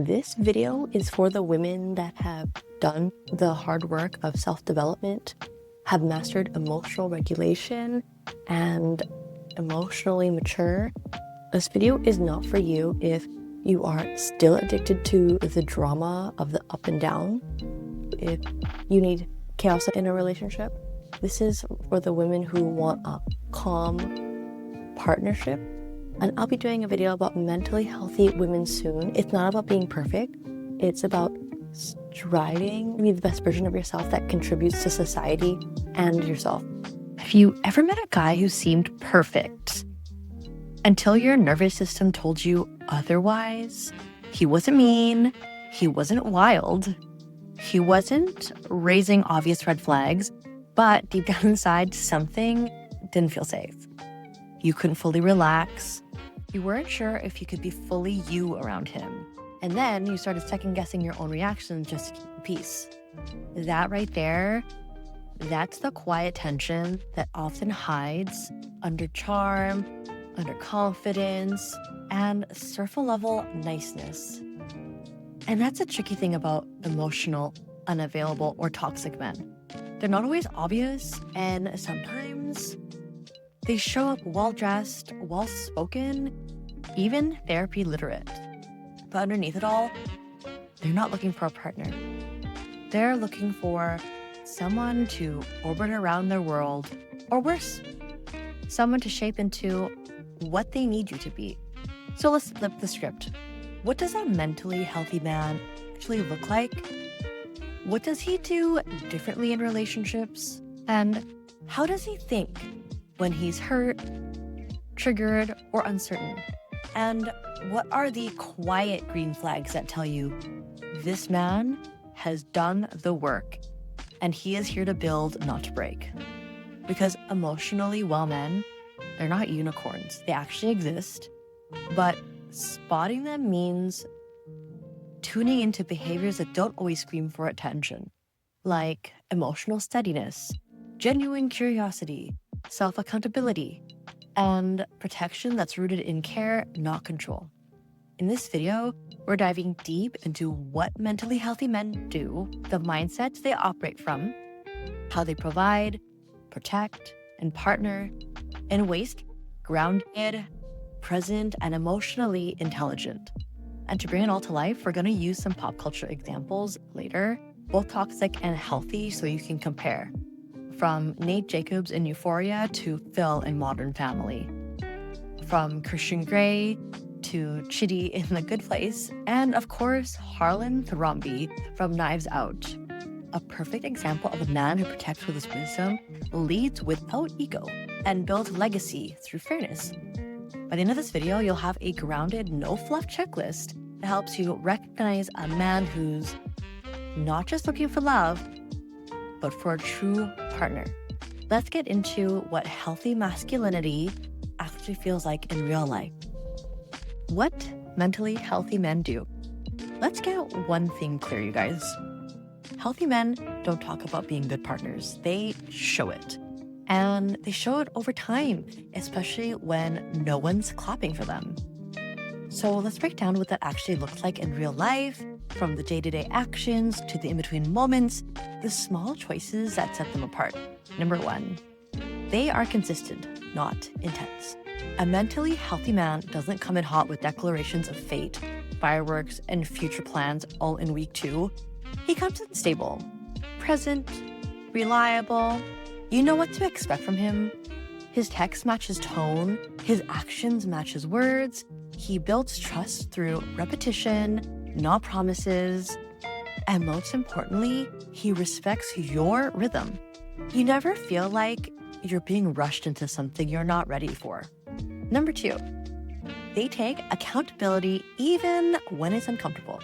This video is for the women that have done the hard work of self-development, have mastered emotional regulation, and emotionally mature. This video is not for you if you are still addicted to the drama of the up and down, if you need chaos in a relationship. This is for the women who want a calm partnership. And I'll be doing a video about mentally healthy women soon. It's not about being perfect. It's about striving to be the best version of yourself that contributes to society and yourself. Have you ever met a guy who seemed perfect until your nervous system told you otherwise? He wasn't mean. He wasn't wild. He wasn't raising obvious red flags, but deep down inside, something didn't feel safe. You couldn't fully relax. You weren't sure if you could be fully you around him. And then you started second-guessing your own reactions just to keep the peace. That right there, that's the quiet tension that often hides under charm, under confidence, and surface-level niceness. And that's a tricky thing about emotional, unavailable, or toxic men. They're not always obvious, and sometimes they show up well-dressed, well-spoken, even therapy literate. But underneath it all, they're not looking for a partner. They're looking for someone to orbit around their world, or worse, someone to shape into what they need you to be. So let's flip the script. What does a mentally healthy man actually look like? What does he do differently in relationships? And how does he think when he's hurt, triggered, or uncertain? And what are the quiet green flags that tell you this man has done the work and he is here to build, not to break? Because emotionally well men, they're not unicorns. They actually exist, but spotting them means tuning into behaviors that don't always scream for attention, like emotional steadiness, genuine curiosity, self-accountability, and protection that's rooted in care, not control. In this video, we're diving deep into what mentally healthy men do, the mindsets they operate from, how they provide, protect, and partner in ways grounded, present, and emotionally intelligent. And to bring it all to life, we're going to use some pop culture examples later, both toxic and healthy, so you can compare. From Nate Jacobs in Euphoria to Phil in Modern Family. From Christian Grey to Chitty in The Good Place. And of course, Harlan Thrombey from Knives Out. A perfect example of a man who protects with his wisdom, leads without ego, and builds legacy through fairness. By the end of this video, you'll have a grounded, no-fluff checklist that helps you recognize a man who's not just looking for love, but for a true partner. Let's get into what healthy masculinity actually feels like in real life. What mentally healthy men do. Let's get one thing clear, you guys. Healthy men don't talk about being good partners. They show it. And they show it over time, especially when no one's clapping for them. So let's break down what that actually looks like in real life, from the day-to-day actions to the in-between moments, the small choices that set them apart. Number one, they are consistent, not intense. A mentally healthy man doesn't come in hot with declarations of fate, fireworks, and future plans all in week 2. He comes in stable, present, reliable. You know what to expect from him. His text match his tone, his actions match his words. He builds trust through repetition, not promises, and most importantly, he respects your rhythm. You never feel like you're being rushed into something you're not ready for. Number 2, they take accountability even when it's uncomfortable.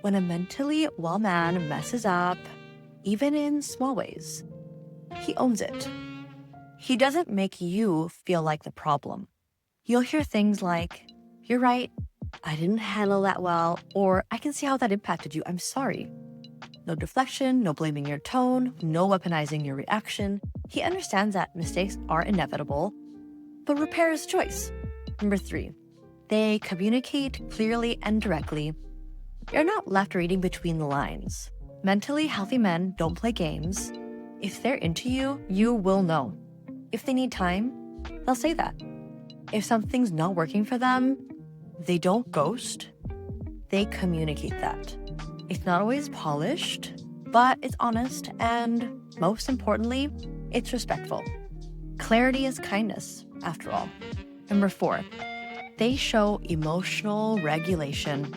When a mentally well man messes up, even in small ways, he owns it. He doesn't make you feel like the problem. You'll hear things like, "You're right, I didn't handle that well," or "I can see how that impacted you, I'm sorry." No deflection, no blaming your tone, no weaponizing your reaction. He understands that mistakes are inevitable, but repair is a choice. Number 3, they communicate clearly and directly. You're not left reading between the lines. Mentally healthy men don't play games. If they're into you, you will know. If they need time, they'll say that. If something's not working for them, they don't ghost, they communicate that. It's not always polished, but it's honest, and most importantly, it's respectful. Clarity is kindness, after all. Number 4, they show emotional regulation.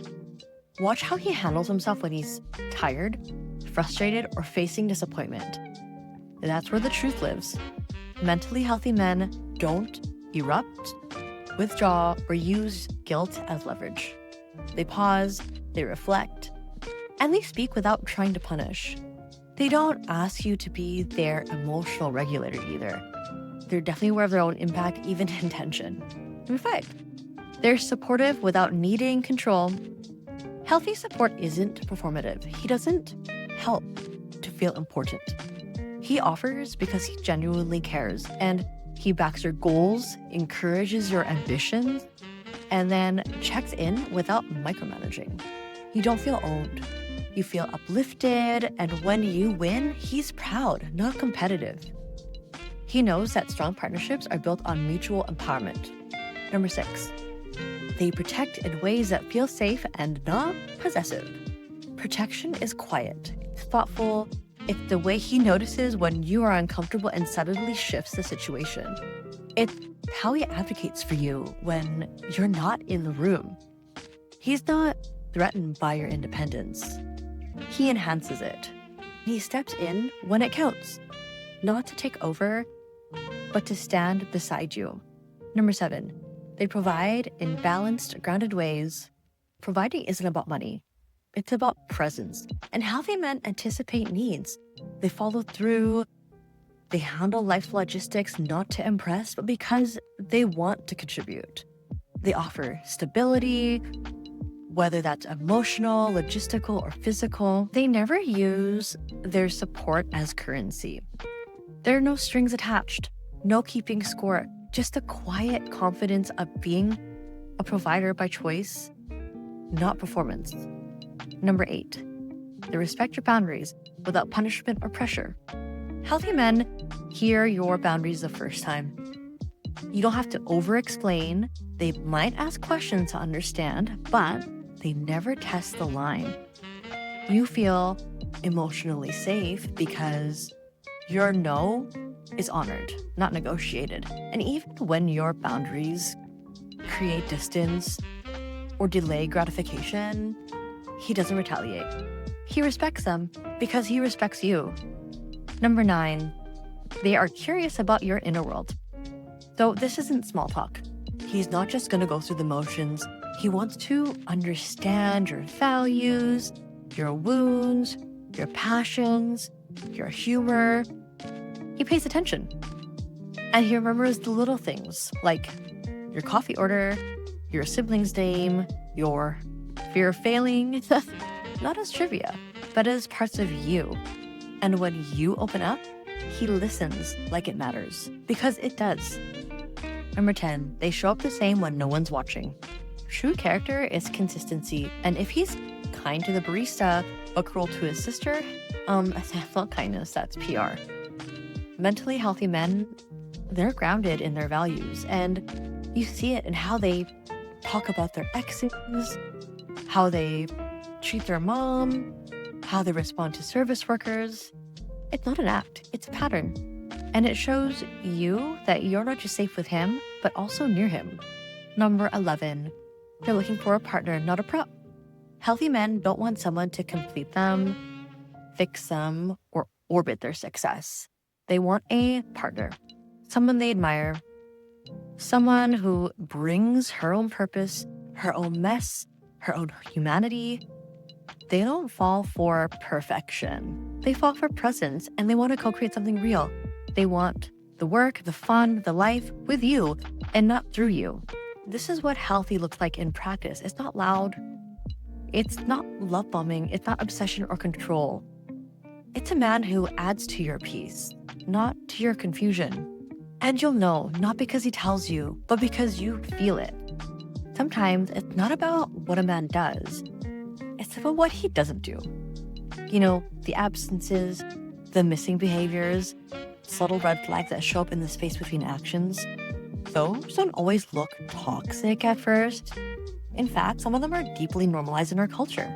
Watch how he handles himself when he's tired, frustrated, or facing disappointment. That's where the truth lives. Mentally healthy men don't erupt, withdraw, or use guilt as leverage. They pause, they reflect, and they speak without trying to punish. They don't ask you to be their emotional regulator either. They're definitely aware of their own impact, even in tension. Number 5, they're supportive without needing control. Healthy support isn't performative. He doesn't help to feel important. He offers because he genuinely cares, and he backs your goals, encourages your ambitions, and then checks in without micromanaging. You don't feel owned. You feel uplifted, and when you win, he's proud, not competitive. He knows that strong partnerships are built on mutual empowerment. Number 6, they protect in ways that feel safe and not possessive. Protection is quiet, it's thoughtful. It's the way he notices when you are uncomfortable and suddenly shifts the situation. It's how he advocates for you when you're not in the room. He's not threatened by your independence. He enhances it. He steps in when it counts, not to take over, but to stand beside you. Number 7, they provide in balanced, grounded ways. Providing isn't about money. It's about presence and how they men anticipate needs. They follow through. They handle life logistics not to impress, but because they want to contribute. They offer stability, whether that's emotional, logistical, or physical. They never use their support as currency. There are no strings attached, no keeping score, just a quiet confidence of being a provider by choice, not performance. Number 8, they respect your boundaries without punishment or pressure. Healthy men hear your boundaries the first time. You don't have to over-explain. They might ask questions to understand, but they never test the line. You feel emotionally safe because your no is honored, not negotiated. And even when your boundaries create distance or delay gratification, he doesn't retaliate. He respects them because he respects you. Number 9, they are curious about your inner world. So this isn't small talk. He's not just going to go through the motions. He wants to understand your values, your wounds, your passions, your humor. He pays attention. And he remembers the little things like your coffee order, your sibling's name, your fear of failing, not as trivia, but as parts of you. And when you open up, he listens like it matters, because it does. Number 10, they show up the same when no one's watching. True character is consistency, and if he's kind to the barista but cruel to his sister, that's not kindness, that's PR. Mentally healthy men, they're grounded in their values, and you see it in how they talk about their exes, how they treat their mom, how they respond to service workers. It's not an act, it's a pattern. And it shows you that you're not just safe with him, but also near him. Number 11, they're looking for a partner, not a prop. Healthy men don't want someone to complete them, fix them, or orbit their success. They want a partner, someone they admire, someone who brings her own purpose, her own mess, her own humanity. They don't fall for perfection. They fall for presence, and they want to co-create something real. They want the work, the fun, the life with you and not through you. This is what healthy looks like in practice. It's not loud. It's not love bombing. It's not obsession or control. It's a man who adds to your peace, not to your confusion. And you'll know, not because he tells you, but because you feel it. Sometimes it's not about what a man does. It's Let's talk about what he doesn't do. The absences, the missing behaviors, subtle red flags that show up in the space between actions. Those don't always look toxic at first. In fact, some of them are deeply normalized in our culture.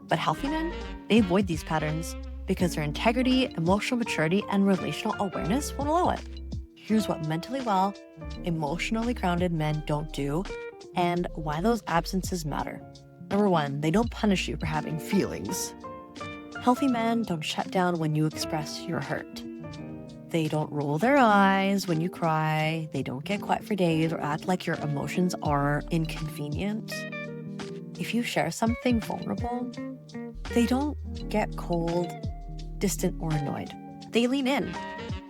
But healthy men, they avoid these patterns because their integrity, emotional maturity, and relational awareness won't allow it. Here's what mentally well, emotionally grounded men don't do, and why those absences matter. Number 1, they don't punish you for having feelings. Healthy men don't shut down when you express your hurt. They don't roll their eyes when you cry. They don't get quiet for days or act like your emotions are inconvenient. If you share something vulnerable, they don't get cold, distant, or annoyed. They lean in,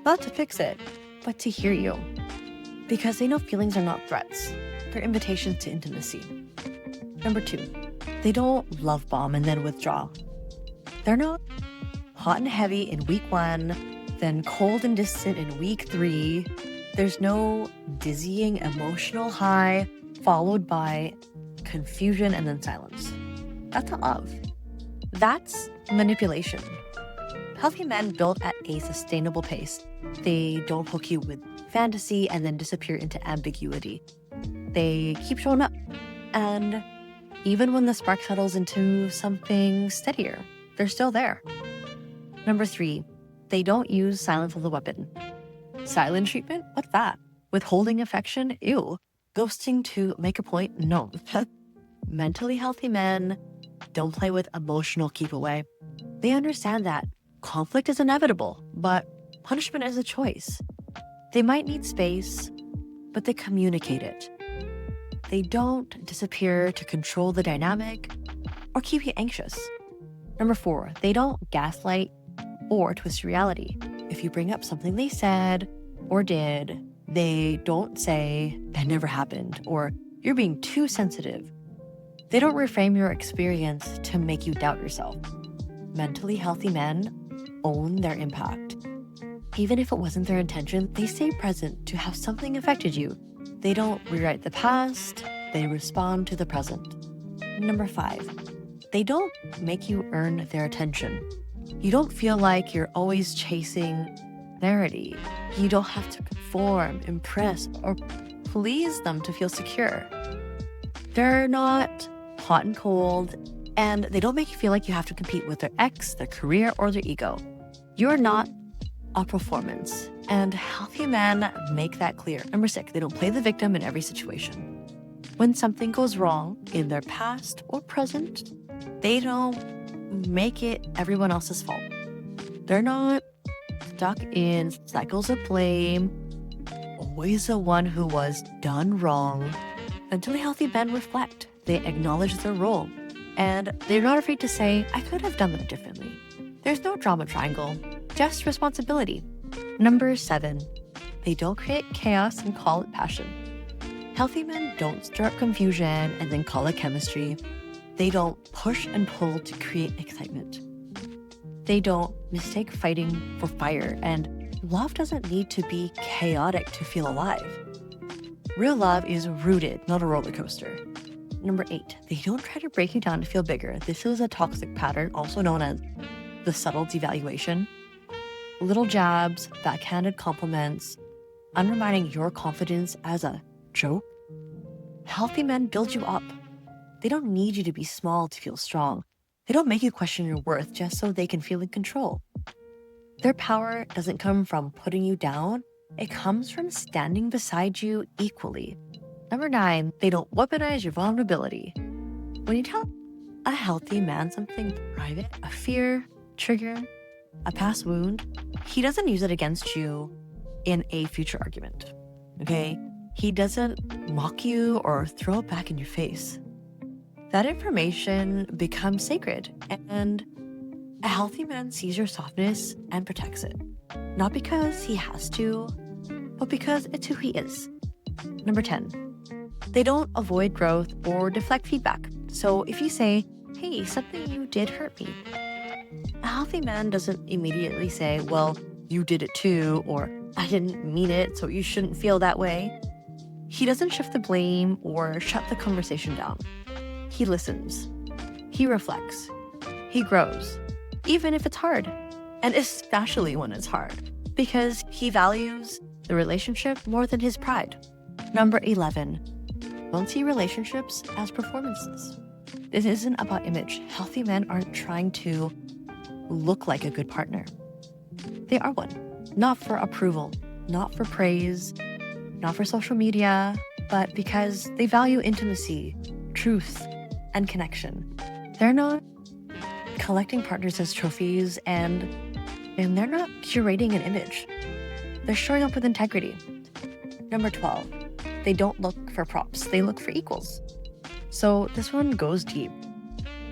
not to fix it, but to hear you. Because they know feelings are not threats. They're invitations to intimacy. Number 2, they don't love bomb and then withdraw. They're not hot and heavy in week 1, then cold and distant in week 3. There's no dizzying emotional high followed by confusion and then silence. That's not love. That's manipulation. Healthy men build at a sustainable pace. They don't hook you with fantasy and then disappear into ambiguity. They keep showing up. And even when the spark settles into something steadier, they're still there. Number 3, they don't use silence as a weapon. Silent treatment? What's that? Withholding affection? Ew. Ghosting to make a point? No. Mentally healthy men don't play with emotional keep away. They understand that conflict is inevitable, but punishment is a choice. They might need space, but they communicate it. They don't disappear to control the dynamic or keep you anxious. Number 4, they don't gaslight or twist reality. If you bring up something they said or did, they don't say, "That never happened," or "You're being too sensitive." They don't reframe your experience to make you doubt yourself. Mentally healthy men own their impact. Even if it wasn't their intention, they stay present to how something affected you. They don't rewrite the past, they respond to the present. Number 5, they don't make you earn their attention. You don't feel like you're always chasing clarity. You don't have to conform, impress, or please them to feel secure. They're not hot and cold, and they don't make you feel like you have to compete with their ex, their career, or their ego. You're not a performance, and healthy men make that clear. Number 6, they don't play the victim in every situation. When something goes wrong in their past or present, they don't make it everyone else's fault. They're not stuck in cycles of blame, always the one who was done wrong. Mentally healthy men reflect. They acknowledge their role, and they're not afraid to say, "I could have done that differently." There's no drama triangle, just responsibility. Number 7, they don't create chaos and call it passion. Healthy men don't stir up confusion and then call it chemistry. They don't push and pull to create excitement. They don't mistake fighting for fire, and love doesn't need to be chaotic to feel alive. Real love is rooted, not a roller coaster. Number 8, they don't try to break you down to feel bigger. This is a toxic pattern, also known as the subtle devaluation. Little jabs, backhanded compliments, undermining your confidence as a joke. Healthy men build you up. They don't need you to be small to feel strong. They don't make you question your worth just so they can feel in control. Their power doesn't come from putting you down. It comes from standing beside you equally. Number 9, they don't weaponize your vulnerability. When you tell a healthy man something private, a fear, trigger, a past wound, he doesn't use it against you in a future argument, okay? He doesn't mock you or throw it back in your face. That information becomes sacred, and a healthy man sees your softness and protects it. Not because he has to, but because it's who he is. Number 10, they don't avoid growth or deflect feedback. So if you say, "Hey, something you did hurt me," a healthy man doesn't immediately say, "Well, you did it too," or "I didn't mean it, so you shouldn't feel that way." He doesn't shift the blame or shut the conversation down. He listens. He reflects. He grows, even if it's hard, and especially when it's hard, because he values the relationship more than his pride. Number 11, don't see relationships as performances. This isn't about image. Healthy men aren't trying to look like a good partner. They are one, not for approval, not for praise, not for social media, but because they value intimacy, truth, and connection. They're not collecting partners as trophies, and they're not curating an image. They're showing up with integrity. Number 12, they don't look for props. They look for equals. So this one goes deep.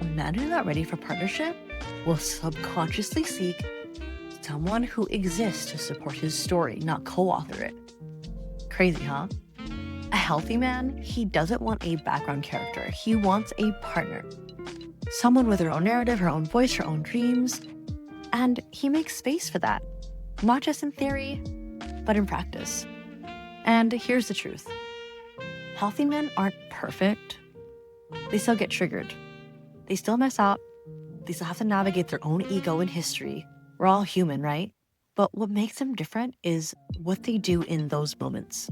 A man who's not ready for partnership will subconsciously seek someone who exists to support his story, not co-author it. Crazy, huh? A healthy man, he doesn't want a background character. He wants a partner. Someone with her own narrative, her own voice, her own dreams. And he makes space for that. Not just in theory, but in practice. And here's the truth. Healthy men aren't perfect. They still get triggered. They still mess up. They still have to navigate their own ego and history. We're all human, right? But what makes them different is what they do in those moments.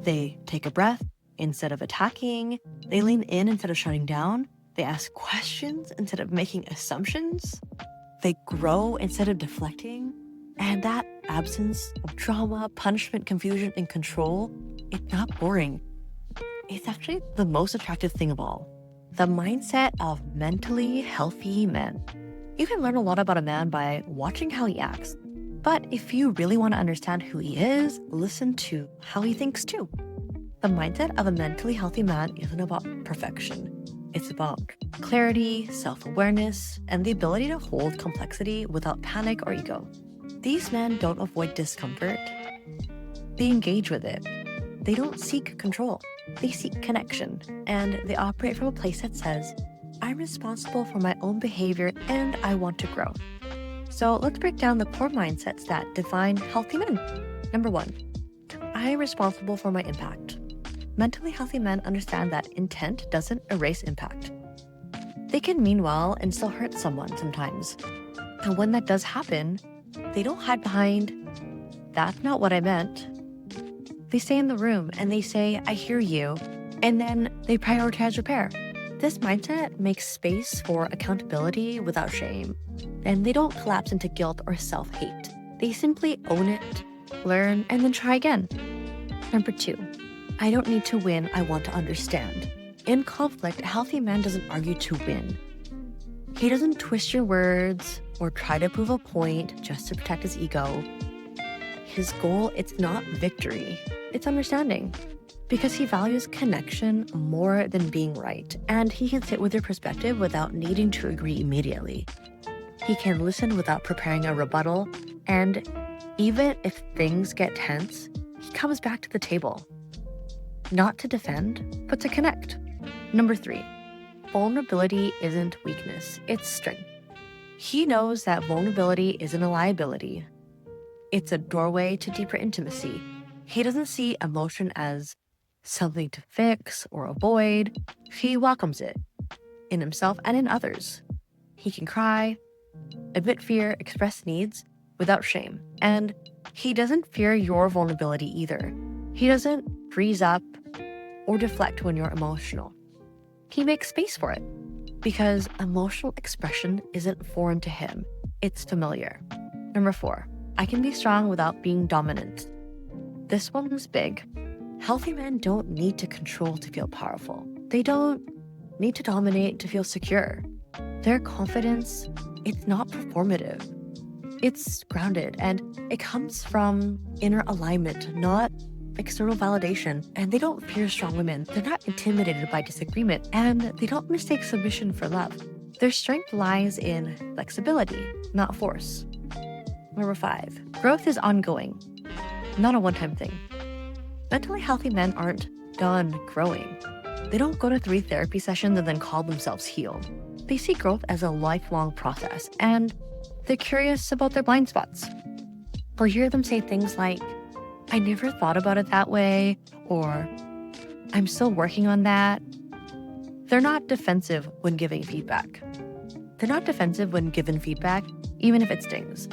They take a breath instead of attacking. They lean in instead of shutting down. They ask questions instead of making assumptions. They grow instead of deflecting. And that absence of drama, punishment, confusion, and control, it's not boring. It's actually the most attractive thing of all. The mindset of mentally healthy men. You can learn a lot about a man by watching how he acts. But if you really want to understand who he is, listen to how he thinks too. The mindset of a mentally healthy man isn't about perfection. It's about clarity, self-awareness, and the ability to hold complexity without panic or ego. These men don't avoid discomfort. They engage with it. They don't seek control. They seek connection. And they operate from a place that says, I'm responsible for my own behavior and I want to grow. So let's break down the core mindsets that define healthy men. Number 1, I am responsible for my impact. Mentally healthy men understand that intent doesn't erase impact. They can mean well and still hurt someone sometimes. And when that does happen, they don't hide behind, that's not what I meant. They stay in the room and they say, I hear you, and then they prioritize repair. This mindset makes space for accountability without shame, and they don't collapse into guilt or self-hate. They simply own it, learn, and then try again. Number 2, I don't need to win, I want to understand. In conflict, a healthy man doesn't argue to win. He doesn't twist your words or try to prove a point just to protect his ego. His goal, it's not victory, it's understanding. Because he values connection more than being right, and he can sit with your perspective without needing to agree immediately. He can listen without preparing a rebuttal, and even if things get tense, he comes back to the table. Not to defend, but to connect. Number 3, vulnerability isn't weakness, it's strength. He knows that vulnerability isn't a liability. It's a doorway to deeper intimacy. He doesn't see emotion as something to fix or avoid. He welcomes it in himself and in others. He can cry, admit fear, express needs without shame. And he doesn't fear your vulnerability either. He doesn't freeze up or deflect when you're emotional. He makes space for it because emotional expression isn't foreign to him. It's familiar. Number 4, I can be strong without being dominant. This one's big. Healthy men don't need to control to feel powerful. They don't need to dominate to feel secure. Their confidence, it's not performative. It's grounded and it comes from inner alignment, not external validation. And they don't fear strong women. They're not intimidated by disagreement, and they don't mistake submission for love. Their strength lies in flexibility, not force. Number 5, growth is ongoing, not a one-time thing. Mentally healthy men aren't done growing. They don't go to 3 therapy sessions and then call themselves healed. They see growth as a lifelong process, and they're curious about their blind spots. Or hear them say things like, I never thought about it that way, or I'm still working on that. They're not defensive when giving feedback. They're not defensive when given feedback, even if it stings,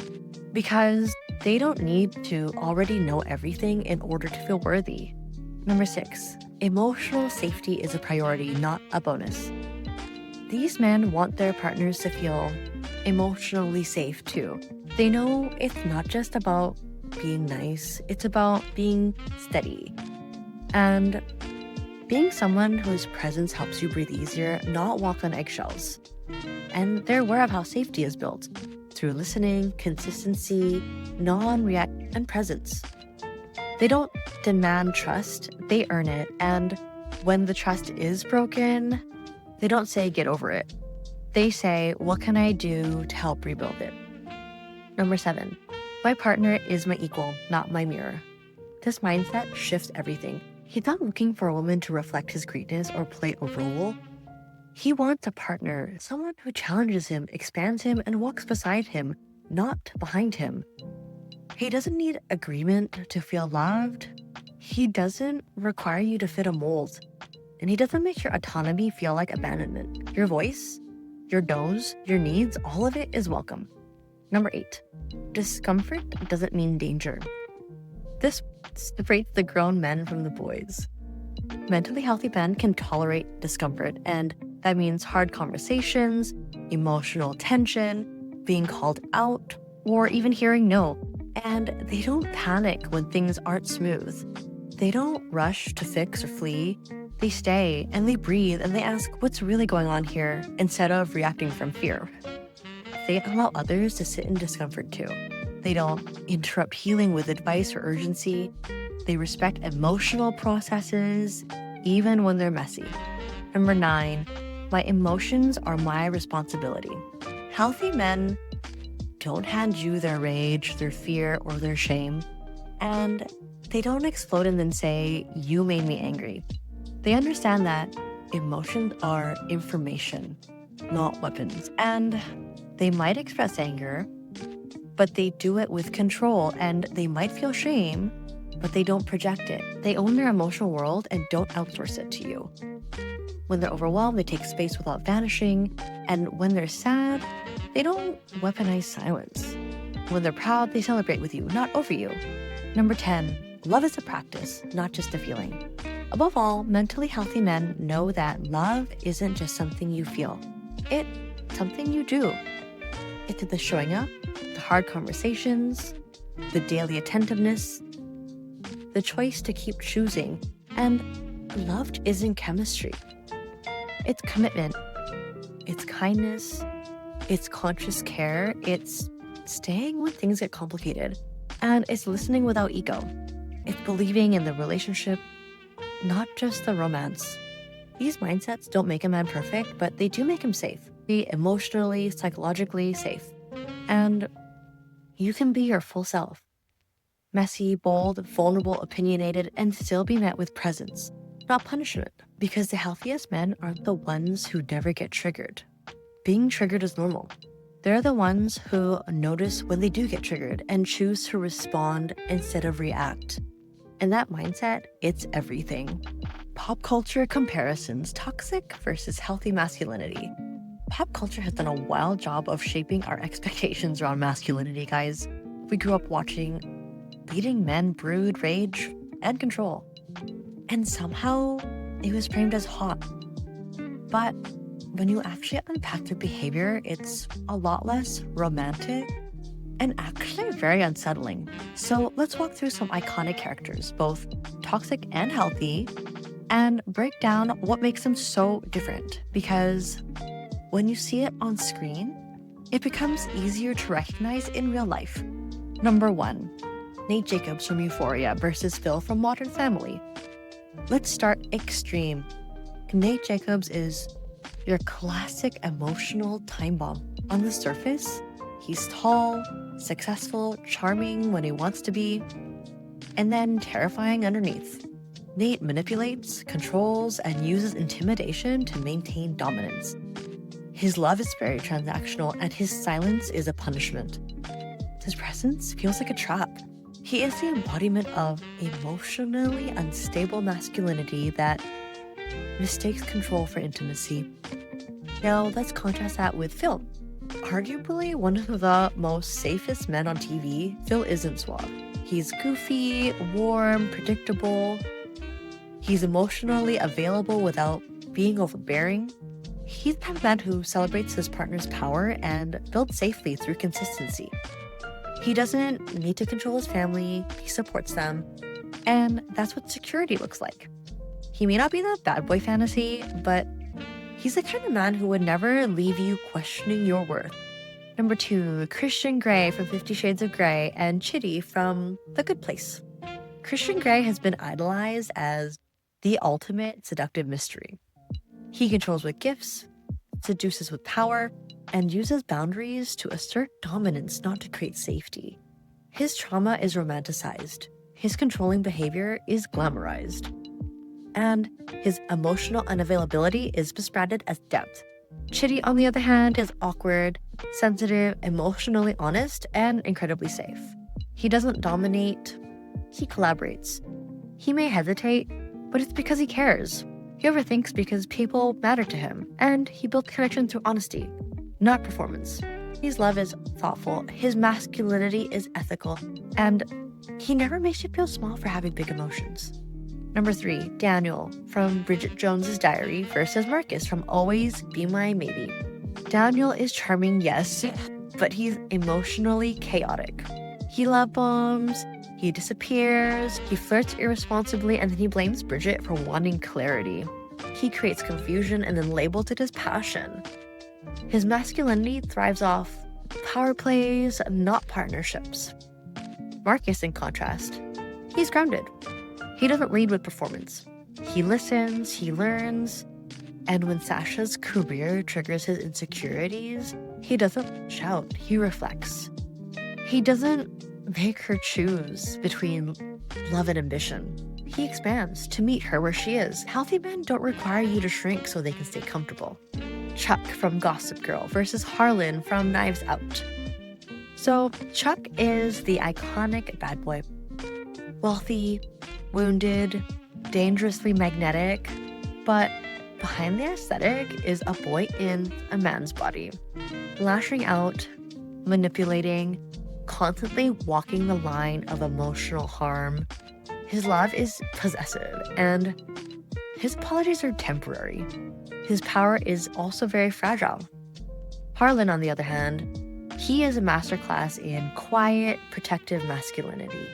because they don't need to already know everything in order to feel worthy. Number 6, emotional safety is a priority, not a bonus. These men want their partners to feel emotionally safe too. They know it's not just about being nice, it's about being steady. And being someone whose presence helps you breathe easier, not walk on eggshells. And they're aware of how safety is built through listening, consistency, non-react, and presence. They don't demand trust, they earn it. And when the trust is broken, they don't say, get over it. They say, what can I do to help rebuild it? Number 7, my partner is my equal, not my mirror. This mindset shifts everything. He's not looking for a woman to reflect his greatness or play a role. He wants a partner, someone who challenges him, expands him, and walks beside him, not behind him. He doesn't need agreement to feel loved. He doesn't require you to fit a mold. And he doesn't make your autonomy feel like abandonment. Your voice, your no's, your needs, all of it is welcome. Number 8, discomfort doesn't mean danger. This separates the grown men from the boys. Mentally healthy men can tolerate discomfort, and that means hard conversations, emotional tension, being called out, or even hearing no. And they don't panic when things aren't smooth. They don't rush to fix or flee. They stay and they breathe and they ask what's really going on here instead of reacting from fear. They allow others to sit in discomfort too. They don't interrupt healing with advice or urgency. They respect emotional processes, even when they're messy. Number 9, my emotions are my responsibility. Healthy men don't hand you their rage, their fear, or their shame. And they don't explode and then say, you made me angry. They understand that emotions are information, not weapons. And they might express anger, but they do it with control, and they might feel shame, but they don't project it. They own their emotional world and don't outsource it to you. When they're overwhelmed, they take space without vanishing. And when they're sad, they don't weaponize silence. When they're proud, they celebrate with you, not over you. Number 10, love is a practice, not just a feeling. Above all, mentally healthy men know that love isn't just something you feel. It's something you do. It's the showing up, the hard conversations, the daily attentiveness, the choice to keep choosing. And love isn't chemistry. It's commitment. It's kindness. It's conscious care. It's staying when things get complicated. And it's listening without ego. It's believing in the relationship, not just the romance. These mindsets don't make a man perfect, but they do make him safe. Be emotionally, psychologically safe. And you can be your full self. Messy, bold, vulnerable, opinionated, and still be met with presence, not punishment. Because the healthiest men aren't the ones who never get triggered. Being triggered is normal. They're the ones who notice when they do get triggered and choose to respond instead of react. And that mindset, it's everything. Pop culture comparisons, toxic versus healthy masculinity. Pop culture has done a wild job of shaping our expectations around masculinity, guys. We grew up watching leading men brood, rage, and control. And somehow it was framed as hot. But when you actually unpack their behavior, it's a lot less romantic and actually very unsettling. So let's walk through some iconic characters, both toxic and healthy, and break down what makes them so different. Because when you see it on screen, it becomes easier to recognize in real life. Number 1, Nate Jacobs from Euphoria versus Phil from Modern Family. Let's start extreme. Nate Jacobs is your classic emotional time bomb. On the surface, he's tall, successful, charming when he wants to be, and then terrifying underneath. Nate manipulates, controls, and uses intimidation to maintain dominance. His love is very transactional, and his silence is a punishment. His presence feels like a trap. He is the embodiment of emotionally unstable masculinity that mistakes control for intimacy. Now, let's contrast that with Phil. Arguably one of the most safest men on TV, Phil isn't suave. He's goofy, warm, predictable. He's emotionally available without being overbearing. He's the man who celebrates his partner's power and builds safely through consistency. He doesn't need to control his family, he supports them, and that's what security looks like. He may not be the bad boy fantasy, but he's the kind of man who would never leave you questioning your worth. Number 2, Christian Grey from 50 Shades of Grey and Chitty from The Good Place. Christian Grey has been idolized as the ultimate seductive mystery. He controls with gifts, seduces with power, and uses boundaries to assert dominance, not to create safety. His trauma is romanticized. His controlling behavior is glamorized. And his emotional unavailability is branded as depth. Chitty, on the other hand, is awkward, sensitive, emotionally honest, and incredibly safe. He doesn't dominate, he collaborates. He may hesitate, but it's because he cares. He overthinks because people matter to him, and he builds connection through honesty, not performance. His love is thoughtful, his masculinity is ethical, and he never makes you feel small for having big emotions. Number 3, Daniel from Bridget Jones's Diary versus Marcus from Always Be My Maybe. Daniel is charming, yes, but he's emotionally chaotic. He love bombs, he disappears, he flirts irresponsibly, and then he blames Bridget for wanting clarity. He creates confusion and then labels it as passion. His masculinity thrives off power plays, not partnerships. Marcus, in contrast, he's grounded. He doesn't lead with performance. He listens, he learns, and when Sasha's career triggers his insecurities, he doesn't shout, he reflects. He doesn't make her choose between love and ambition. He expands to meet her where she is. Healthy men don't require you to shrink so they can stay comfortable. Chuck from Gossip Girl versus Harlan from Knives Out. So Chuck is the iconic bad boy. Wealthy, wounded, dangerously magnetic, but behind the aesthetic is a boy in a man's body. Lashing out, manipulating, constantly walking the line of emotional harm. His love is possessive, and his apologies are temporary. His power is also very fragile. Harlan, on the other hand, he is a masterclass in quiet, protective masculinity.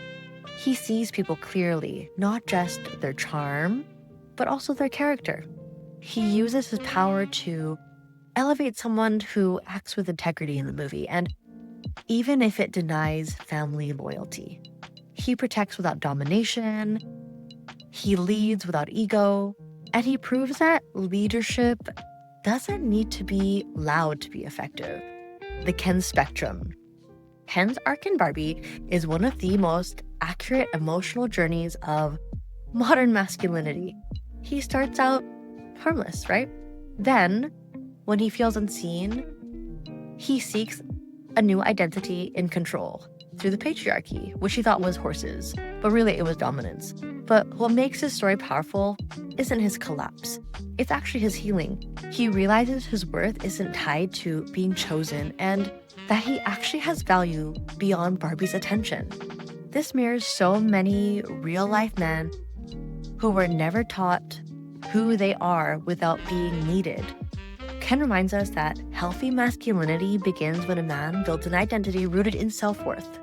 He sees people clearly, not just their charm, but also their character. He uses his power to elevate someone who acts with integrity in the movie, and even if it denies family loyalty. He protects without domination, he leads without ego, and he proves that leadership doesn't need to be loud to be effective. The Ken spectrum. Ken's arc in Barbie is one of the most accurate emotional journeys of modern masculinity. He starts out harmless, right? Then, when he feels unseen, he seeks a new identity in control through the patriarchy, which he thought was horses, but really it was dominance. But what makes his story powerful isn't his collapse. It's actually his healing. He realizes his worth isn't tied to being chosen and that he actually has value beyond Barbie's attention. This mirrors so many real-life men who were never taught who they are without being needed. Ken reminds us that healthy masculinity begins when a man builds an identity rooted in self-worth,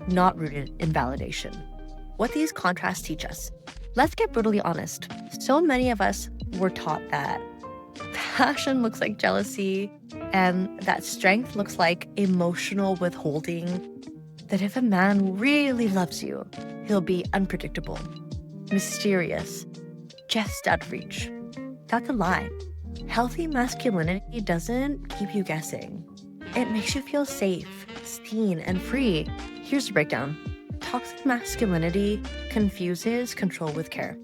not rooted in validation. What these contrasts teach us. Let's get brutally honest. So many of us were taught that passion looks like jealousy and that strength looks like emotional withholding. That if a man really loves you, he'll be unpredictable, mysterious, just out of reach. That's a lie. Healthy masculinity doesn't keep you guessing. It makes you feel safe, seen, and free. Here's the breakdown. Toxic masculinity confuses control with care.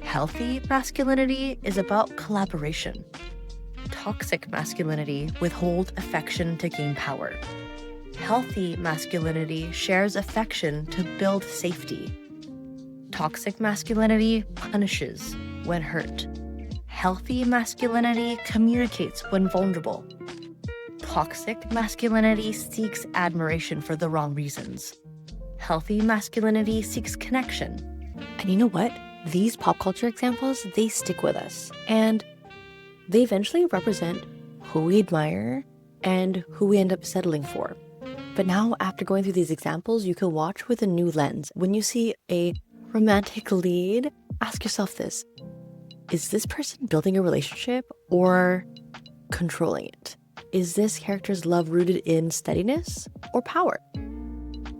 Healthy masculinity is about collaboration. Toxic masculinity withholds affection to gain power. Healthy masculinity shares affection to build safety. Toxic masculinity punishes when hurt. Healthy masculinity communicates when vulnerable. Toxic masculinity seeks admiration for the wrong reasons. Healthy masculinity seeks connection. And you know what? These pop culture examples, they stick with us. And they eventually represent who we admire and who we end up settling for. But now, after going through these examples, you can watch with a new lens. When you see a romantic lead, ask yourself this: is this person building a relationship or controlling it? Is this character's love rooted in steadiness or power?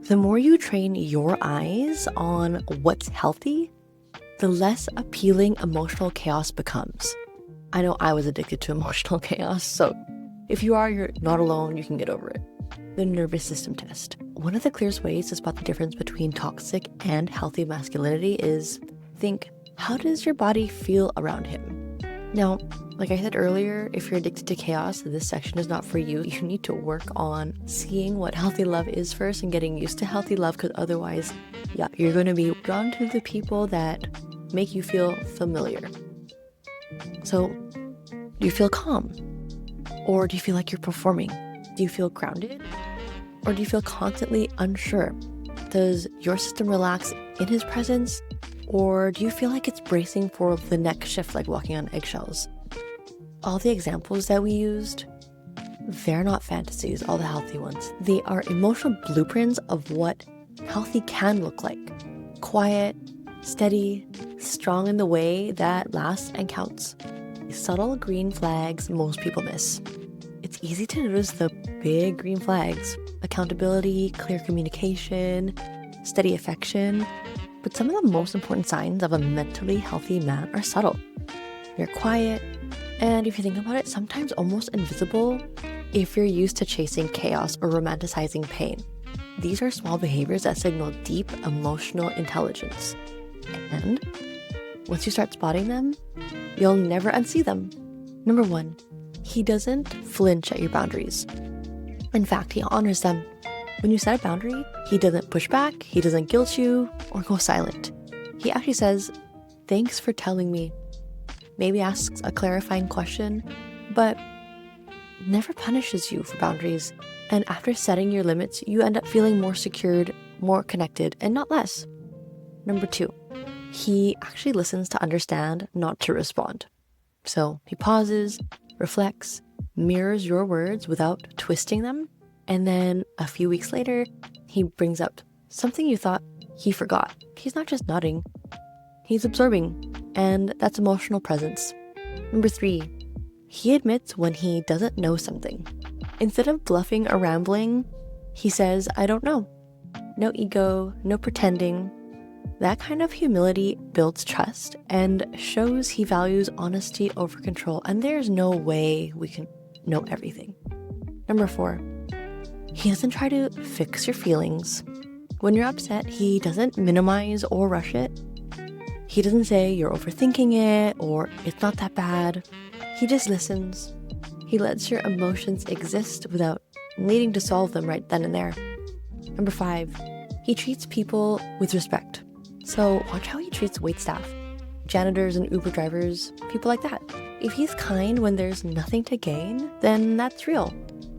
The more you train your eyes on what's healthy, the less appealing emotional chaos becomes. I know I was addicted to emotional chaos, so if you are, you're not alone, you can get over it. The nervous system test. One of the clearest ways to spot the difference between toxic and healthy masculinity is think, how does your body feel around him? Now, like I said earlier, if you're addicted to chaos, this section is not for you. You need to work on seeing what healthy love is first and getting used to healthy love, because otherwise, you're going to be drawn to the people that make you feel familiar. So, do you feel calm? Or do you feel like you're performing? Do you feel grounded? Or do you feel constantly unsure? Does your system relax in his presence? Or do you feel like it's bracing for the next shift, like walking on eggshells? All the examples that we used, they're not fantasies, all the healthy ones. They are emotional blueprints of what healthy can look like. Quiet, steady, strong in the way that lasts and counts. Subtle green flags most people miss. It's easy to notice the big green flags: accountability, clear communication, steady affection. But some of the most important signs of a mentally healthy man are subtle. They're quiet, and if you think about it, sometimes almost invisible if you're used to chasing chaos or romanticizing pain. These are small behaviors that signal deep emotional intelligence. And once you start spotting them, you'll never unsee them. Number 1, he doesn't flinch at your boundaries. In fact, he honors them. When you set a boundary, he doesn't push back, he doesn't guilt you, or go silent. He actually says, "Thanks for telling me." Maybe asks a clarifying question, but never punishes you for boundaries. And after setting your limits, you end up feeling more secured, more connected, and not less. Number 2, he actually listens to understand, not to respond. So he pauses, reflects, mirrors your words without twisting them, and then a few weeks later, he brings up something you thought he forgot. He's not just nodding, he's absorbing, and that's emotional presence. Number 3, he admits when he doesn't know something. Instead of bluffing or rambling, he says, "I don't know." No ego, no pretending. That kind of humility builds trust and shows he values honesty over control, and there's no way we can know everything. Number 4, he doesn't try to fix your feelings. When you're upset, he doesn't minimize or rush it. He doesn't say you're overthinking it or it's not that bad. He just listens. He lets your emotions exist without needing to solve them right then and there. Number 5, he treats people with respect. So watch how he treats waitstaff, janitors and Uber drivers, people like that. If he's kind when there's nothing to gain, then that's real.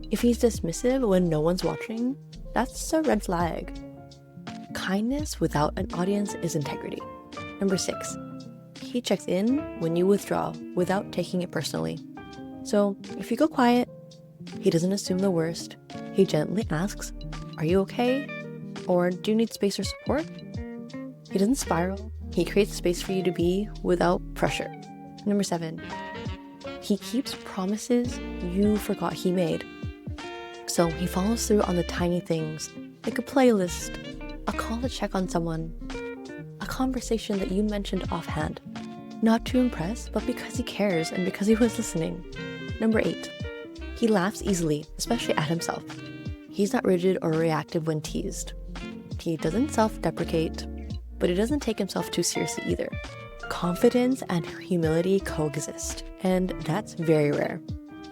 If he's dismissive when no one's watching, that's a red flag. Kindness without an audience is integrity. Number 6, he checks in when you withdraw without taking it personally. So if you go quiet, he doesn't assume the worst. He gently asks, "Are you okay?" Or "Do you need space or support?" He doesn't spiral. He creates space for you to be without pressure. Number 7, he keeps promises you forgot he made. So he follows through on the tiny things, like a playlist, a call to check on someone, a conversation that you mentioned offhand. Not to impress, but because he cares and because he was listening. Number 8, he laughs easily, especially at himself. He's not rigid or reactive when teased. He doesn't self-deprecate, but he doesn't take himself too seriously either. Confidence and humility coexist, and that's very rare.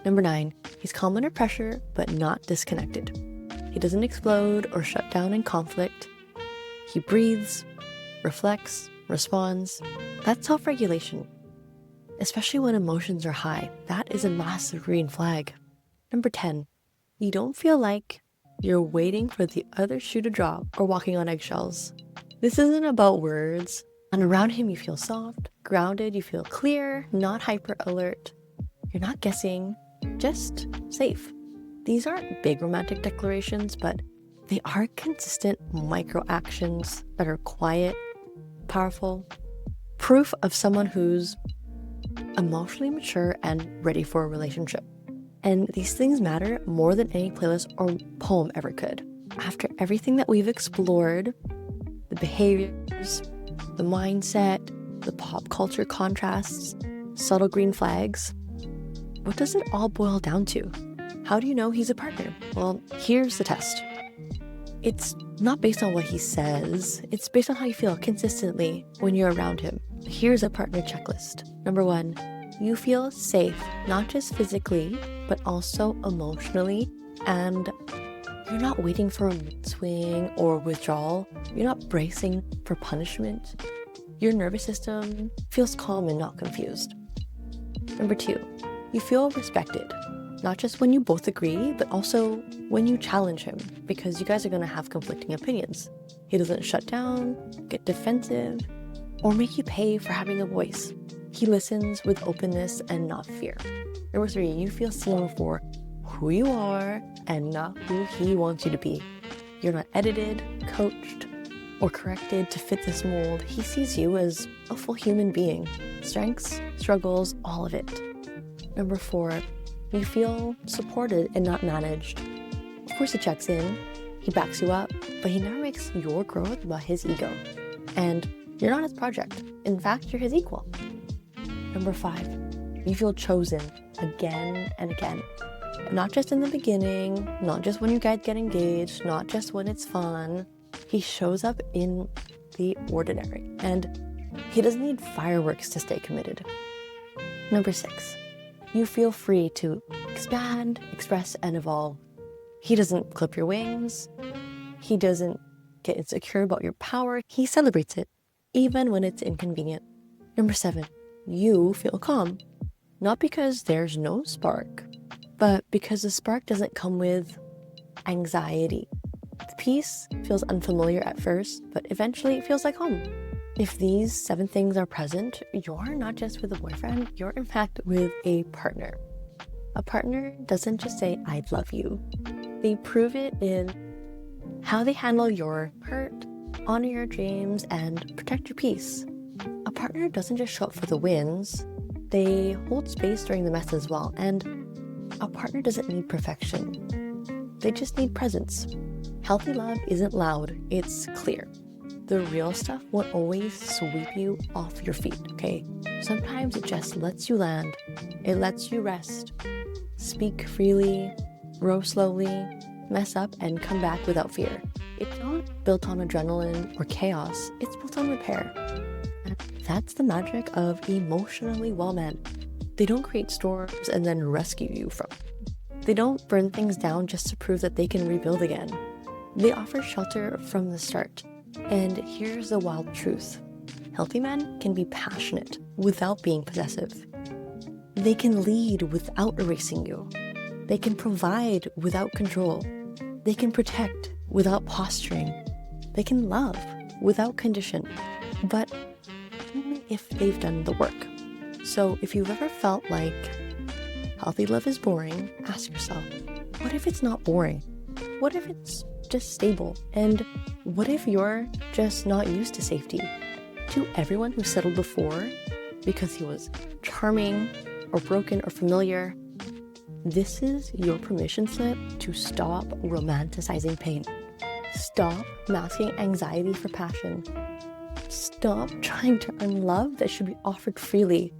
Number 9, he's calm under pressure, but not disconnected. He doesn't explode or shut down in conflict. He breathes, reflects, responds. That's self-regulation. especially when emotions are high. That is a massive green flag. Number 10, you don't feel like you're waiting for the other shoe to drop or walking on eggshells. This isn't about words. And around him, you feel soft, grounded, you feel clear, not hyper alert. You're not guessing, just safe. These aren't big romantic declarations, but they are consistent micro actions that are quiet, powerful, proof of someone who's emotionally mature and ready for a relationship. And these things matter more than any playlist or poem ever could. After everything that we've explored, the behaviors, the mindset, the pop culture contrasts, subtle green flags, what does it all boil down to? How do you know he's a partner? Well, here's the test. It's not based on what he says, it's based on how you feel consistently when you're around him. Here's a partner checklist. Number 1, you feel safe, not just physically, but also emotionally, and you're not waiting for a mood swing or withdrawal. You're not bracing for punishment. Your nervous system feels calm and not confused. Number 2, you feel respected, not just when you both agree, but also when you challenge him, because you guys are going to have conflicting opinions. He doesn't shut down, get defensive, or make you pay for having a voice. He listens with openness and not fear. Number 3, you feel seen for who you are and not who he wants you to be. You're not edited, coached, or corrected to fit this mold. He sees you as a full human being. Strengths, struggles, all of it. Number 4, you feel supported and not managed. Of course he checks in, he backs you up, but he never makes your growth about his ego. And you're not his project. In fact, you're his equal. Number 5, you feel chosen again and again. Not just in the beginning, not just when you guys get engaged, not just when it's fun. He shows up in the ordinary, and he doesn't need fireworks to stay committed. Number 6, you feel free to expand, express, and evolve. He doesn't clip your wings. He doesn't get insecure about your power. He celebrates it, even when it's inconvenient. Number 7, you feel calm. Not because there's no spark, but because the spark doesn't come with anxiety. The peace feels unfamiliar at first, but eventually it feels like home. If these 7 things are present, you're not just with a boyfriend, you're in fact with a partner. A partner doesn't just say, "I love you." They prove it in how they handle your hurt, honor your dreams, and protect your peace. A partner doesn't just show up for the wins, they hold space during the mess as well. And a partner doesn't need perfection. They just need presence. Healthy love isn't loud, it's clear. The real stuff won't always sweep you off your feet, okay? Sometimes it just lets you land. It lets you rest. Speak freely, grow slowly, mess up, and come back without fear. It's not built on adrenaline or chaos, it's built on repair. And that's the magic of emotionally well men. They don't create storms and then rescue you from them. They don't burn things down just to prove that they can rebuild again. They offer shelter from the start. And here's the wild truth. Healthy men can be passionate without being possessive. They can lead without erasing you. They can provide without control. They can protect without posturing. They can love without condition, but only if they've done the work. So if you've ever felt like healthy love is boring, ask yourself, what if it's not boring? What if it's just stable? And what if you're just not used to safety? To everyone who settled before because he was charming or broken or familiar, this is your permission slip to stop romanticizing pain. Stop masking anxiety for passion. Stop trying to earn love that should be offered freely.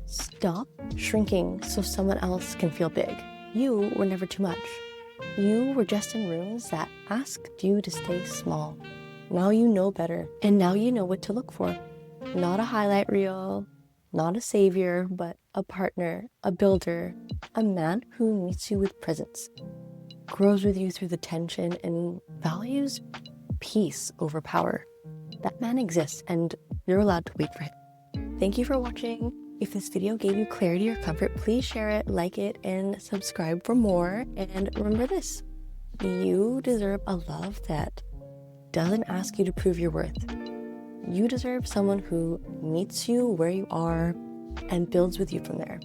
Stop shrinking so someone else can feel big. You were never too much. You were just in rooms that asked you to stay small. Now you know better, and now you know what to look for. Not a highlight reel, not a savior, but a partner, a builder, a man who meets you with presence, grows with you through the tension, and values peace over power. That man exists, and you're allowed to wait for him. Thank you for watching. If this video gave you clarity or comfort, please share it, like it, and subscribe for more. And remember this, you deserve a love that doesn't ask you to prove your worth. You deserve someone who meets you where you are and builds with you from there.